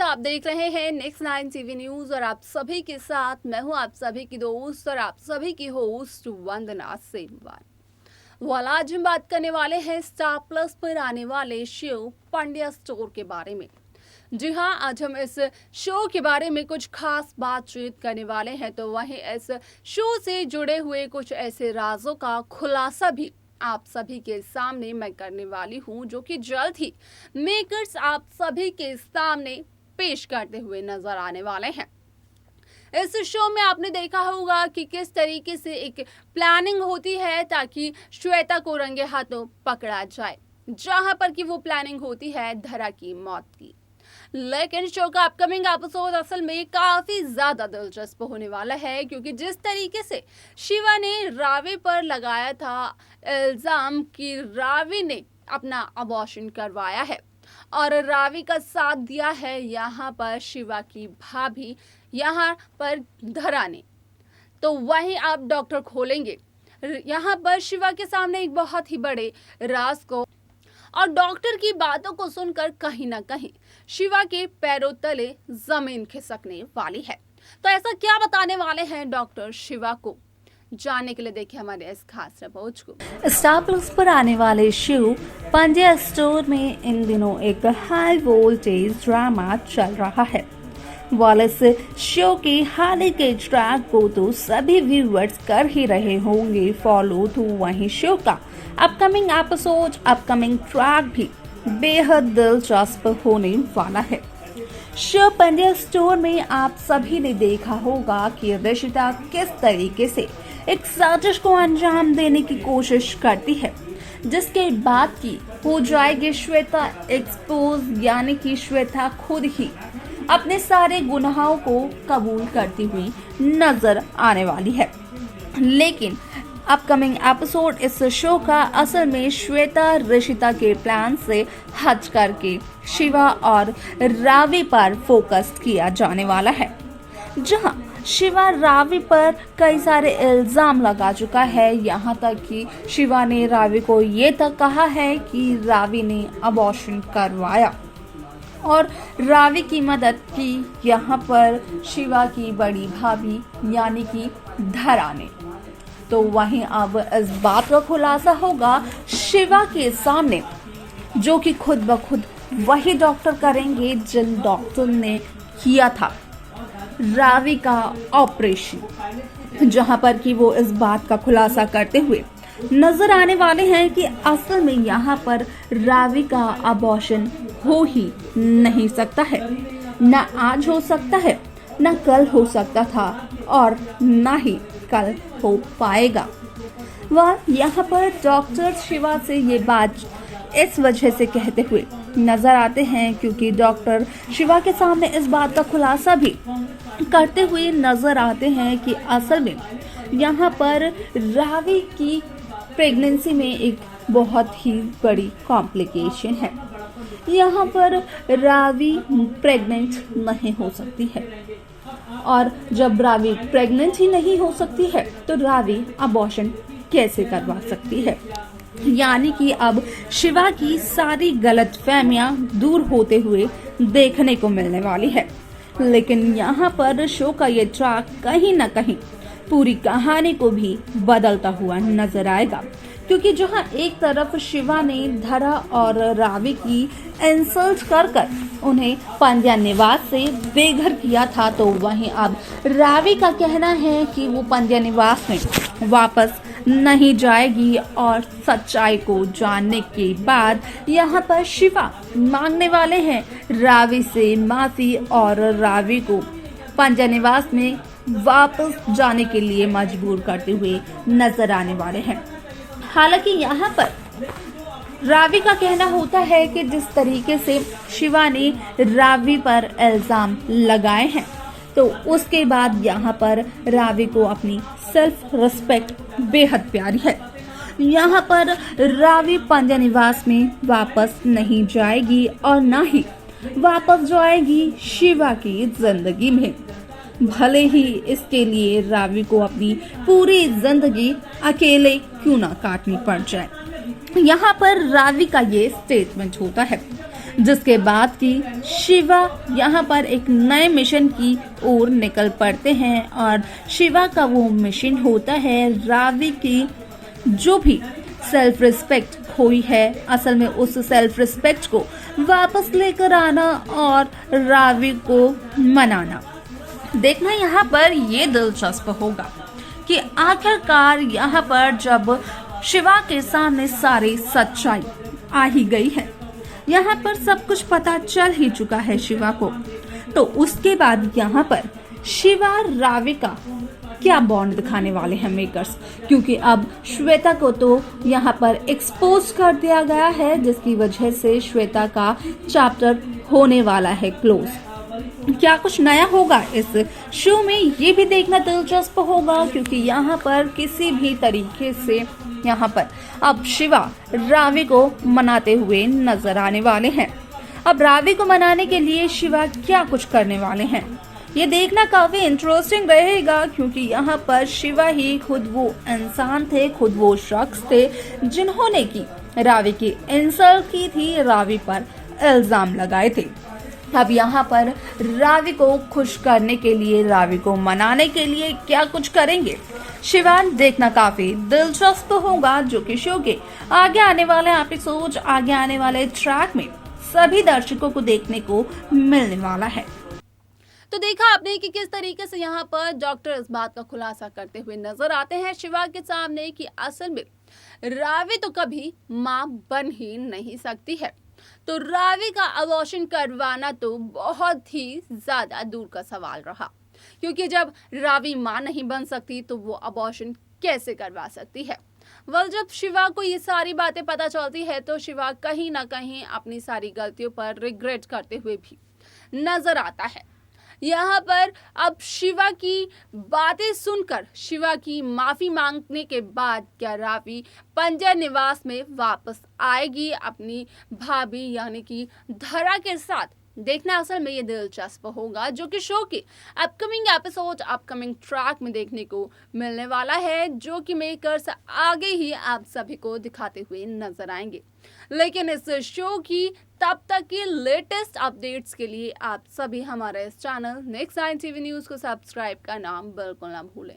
आप देख रहे हैं नेक्स्ट 9 टीवी न्यूज और आप सभी के साथ मैं हूं आप सभी की दोस्त और आप सभी की होस्ट वंदना सेमवाल। आज हम बात करने वाले हैं स्टार प्लस पर आने वाले शिव पांड्या स्टोर के बारे में। जी हां, आज हम इस शो के बारे में कुछ खास बातचीत करने वाले हैं, तो वहीं इस शो से जुड़े हुए कुछ ऐसे राजों का खुलासा भी आप सभी के सामने मैं करने वाली हूं, जो कि जल्द ही मेकर्स आप सभी के सामने पेश करते हुए नजर आने वाले हैं। इस शो में आपने देखा होगा कि किस तरीके से एक प्लानिंग होती है ताकि श्वेता को रंगे हाथों पकड़ा जाए, जहां पर कि वो प्लानिंग होती है धरा की मौत की। लेकिन शो का अपकमिंग एपिसोड असल में काफी ज्यादा दिलचस्प होने वाला है, क्योंकि जिस तरीके से शिवा ने रावी पर लगाया था इल्जाम कि रावी ने अपना अबॉर्शन करवाया है और रावी का साथ दिया है यहाँ पर शिवा की भाभी, यहाँ पर धरा ने, तो वहीं आप डॉक्टर खोलेंगे यहाँ पर शिवा के सामने एक बहुत ही बड़े राज को, और डॉक्टर की बातों को सुनकर कहीं ना कहीं शिवा के पैरों तले जमीन खिसकने वाली है। तो ऐसा क्या बताने वाले हैं डॉक्टर शिवा को, जानने के लिए देखिए हमारे इस खास रिपोर्ट को। स्टार प्लस पर आने वाले शिव पांड्या स्टोर में इन दिनों एक हाई वोल्टेज ड्रामा चल रहा है। वालिस शो के हाल के ट्रैक को तो सभी व्यूअर्स कर ही रहे होंगे फॉलो, तो वहीं शो का अपकमिंग एपिसोड, अपकमिंग ट्रैक भी बेहद दिलचस्प होने वाला है। शो पांड्या स्टोर में आप सभी ने देखा होगा कि ऋषिता किस तरीके से एक साजिश को अंजाम देने की कोशिश करती है, जिसके बाद की हो जाएगी श्वेता एक्सपोज, यानी कि श्वेता खुद ही अपने सारे गुनाहों को कबूल करती हुई नजर आने वाली है। लेकिन अपकमिंग एपिसोड इस शो का असल में श्वेता ऋषिता के प्लान से हट करके शिवा और रावी पर फोकस किया जाने वाला है, जहां शिवा रावी पर कई सारे इल्जाम लगा चुका है। यहाँ तक कि शिवा ने रावी को ये तक कहा है कि रावी ने अबॉर्शन करवाया और रावी की मदद की यहाँ पर शिवा की बड़ी भाभी यानी कि धरा ने। तो वहीं अब इस बात का खुलासा होगा शिवा के सामने, जो कि खुद ब खुद वही डॉक्टर करेंगे जिन डॉक्टर ने किया था रावी का ऑपरेशन, जहां पर कि वो इस बात का खुलासा करते हुए नजर आने वाले हैं कि असल में यहाँ पर रावी का अबॉर्शन हो ही नहीं सकता है, ना आज हो सकता है, ना कल हो सकता था और ना ही कल हो पाएगा। वह यहाँ पर डॉक्टर शिवा से ये बात इस वजह से कहते हुए नजर आते हैं क्योंकि डॉक्टर शिवा के सामने इस बात का खुलासा भी करते हुए नजर आते हैं कि असल में यहाँ पर रावी की प्रेगनेंसी में एक बहुत ही बड़ी कॉम्प्लिकेशन है। यहाँ पर रावी प्रेग्नेंट नहीं हो सकती है, और जब रावी प्रेग्नेंट ही नहीं हो सकती है तो रावी अबॉर्शन कैसे करवा सकती है। यानी कि अब शिवा की सारी गलतफहमियां दूर होते हुए देखने को मिलने वाली है। लेकिन यहाँ पर शो का ये ट्रैक कहीं ना कहीं पूरी कहानी को भी बदलता हुआ नजर आएगा, क्योंकि जहां एक तरफ शिवा ने धरा और रावी की इंसल्ट कर उन्हें पांड्या निवास से बेघर किया था, तो वहीं अब रावी का कहना है कि वो पांड्या निवास में वापस नहीं जाएगी और सच्चाई को जानने के बाद यहाँ पर शिवा मांगने वाले हैं रावी से माफी और रावी को पांड्या निवास में वापस जाने के लिए मजबूर करते हुए नजर आने वाले हैं। हालांकि यहाँ पर रावी का कहना होता है कि जिस तरीके से शिवा ने रावी पर इल्जाम लगाए हैं, तो उसके बाद यहाँ पर रावी को अपनी सेल्फ रिस्पेक्ट बेहद प्यारी है। यहाँ पर रावी पांड्या निवास में वापस नहीं जाएगी और ना ही वापस जाएगी शिवा की जिंदगी में, भले ही इसके लिए रावी को अपनी पूरी जिंदगी अकेले क्यों ना काटनी पड़ जाए। यहाँ पर रावी का ये स्टेटमेंट होता है। जिसके बाद की शिवा यहाँ पर एक नए मिशन की ओर निकल पड़ते हैं और शिवा का वो मिशन होता है रावी की जो भी सेल्फ रिस्पेक्ट खोई है, असल में उस सेल्फ रिस्पेक्ट को वापस लेकर आना और रावी को मनाना। देखना यहाँ पर ये दिलचस्प होगा कि आखिरकार यहाँ पर जब शिवा के सामने सारी सच्चाई आ ही गई है, यहाँ पर सब कुछ पता चल ही चुका है शिवा को, तो उसके बाद यहाँ पर शिवा रावी का क्या बॉन्ड दिखाने वाले हैं मेकर्स, क्योंकि अब श्वेता को तो यहाँ पर एक्सपोज कर दिया गया है, जिसकी वजह से श्वेता का चैप्टर होने वाला है क्लोज। क्या कुछ नया होगा इस शो में, ये भी देखना दिलचस्प होगा, क्योंकि यहाँ पर किसी भी तरीके से यहाँ पर अब शिवा रावी को मनाते हुए नजर आने वाले हैं। अब रावी को मनाने के लिए शिवा क्या कुछ करने वाले हैं, ये देखना काफी इंटरेस्टिंग रहेगा, क्योंकि यहाँ पर शिवा ही खुद वो इंसान थे, खुद वो शख्स थे जिन्होंने की रावी की इंसल्ट की थी, रावी पर इल्जाम लगाए थे। अब यहाँ पर रावी को खुश करने के लिए, रावी को मनाने के लिए क्या कुछ करेंगे शिवान, देखना काफी दिलचस्प होगा, जो कि शो के आगे आने वाले एपिसोड, आगे आने वाले ट्रैक में सभी दर्शकों को देखने को मिलने वाला है। तो देखा आपने कि किस तरीके से यहाँ पर डॉक्टर इस बात का खुलासा करते हुए नजर आते हैं शिवा के सामने कि असल में रावी तो कभी मां बन ही नहीं सकती है, तो रावी का अबॉर्शन करवाना तो बहुत ही ज्यादा दूर का सवाल रहा, क्योंकि जब रावी मां नहीं बन सकती तो वो अबॉर्शन कैसे करवा सकती है। जब शिवा को ये सारी बातें पता चलती है तो शिवा कहीं ना कहीं अपनी सारी गलतियों पर रिग्रेट करते हुए भी नजर आता है। यहाँ पर अब शिवा की बातें सुनकर, शिवा की माफी मांगने के बाद क्या रावी पंजर निवास में वापस आएगी अपनी भाभी यानी कि धरा के साथ, देखना असल में ये दिलचस्प होगा, जो कि शो के अपकमिंग एपिसोड, अपकमिंग ट्रैक में देखने को मिलने वाला है, जो कि मेकर्स आगे ही आप सभी को दिखाते हुए नजर आएंगे। लेकिन इस शो की तब तक की लेटेस्ट अपडेट्स के लिए आप सभी हमारे इस चैनल नेक्स्ट 9 टीवी न्यूज को सब्सक्राइब करना बिल्कुल ना भूलें।